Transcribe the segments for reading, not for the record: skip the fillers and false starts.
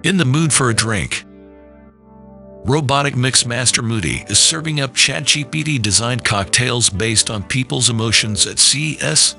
In the mood for a drink. Robotic mix master Moodie is serving up ChatGPT-designed cocktails based on people's emotions at CES.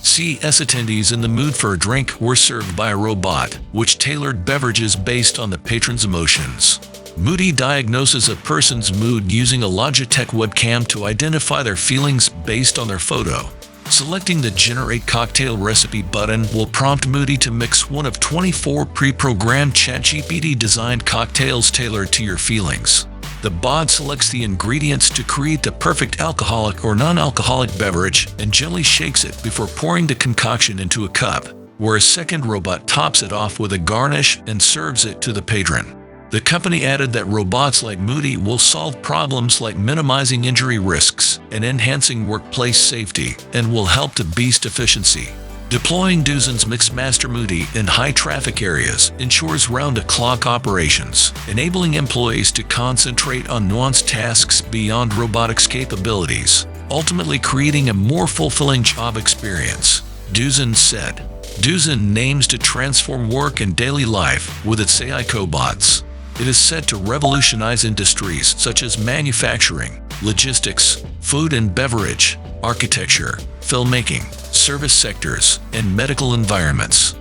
CES attendees in the mood for a drink were served by a robot, which tailored beverages based on the patron's emotions. Moodie diagnoses a person's mood using a Logitech webcam to identify their feelings based on their photo. Selecting the Generate Cocktail Recipe button will prompt Moodie to mix one of 24 pre-programmed ChatGPT-designed cocktails tailored to your feelings. The bot selects the ingredients to create the perfect alcoholic or non-alcoholic beverage and gently shakes it before pouring the concoction into a cup, where a second robot tops it off with a garnish and serves it to the patron. The company added that robots like Moodie will solve problems like minimizing injury risks and enhancing workplace safety and will help to boost efficiency. Deploying Doosan's Mixmaster Moodie in high-traffic areas ensures round-the-clock operations, enabling employees to concentrate on nuanced tasks beyond robotics capabilities, ultimately creating a more fulfilling job experience, Doosan said. Doosan aims to transform work and daily life with its AI cobots. It is set to revolutionize industries such as manufacturing, logistics, food and beverage, architecture, filmmaking, service sectors, and medical environments.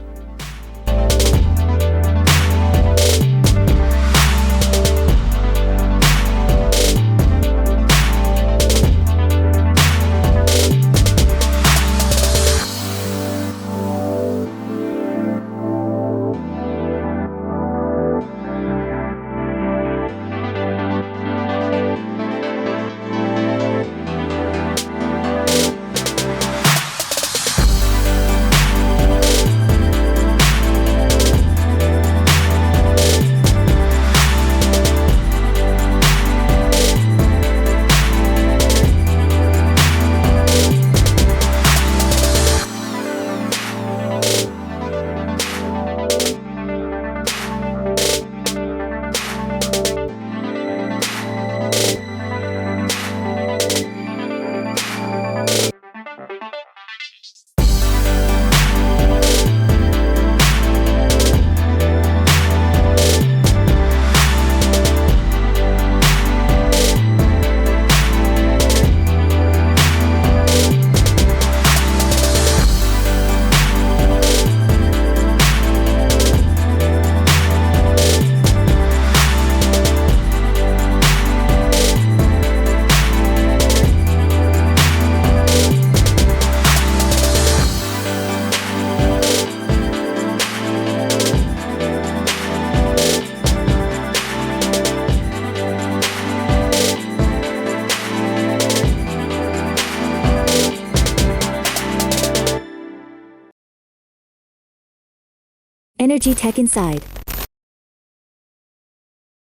Energy Tech Inside.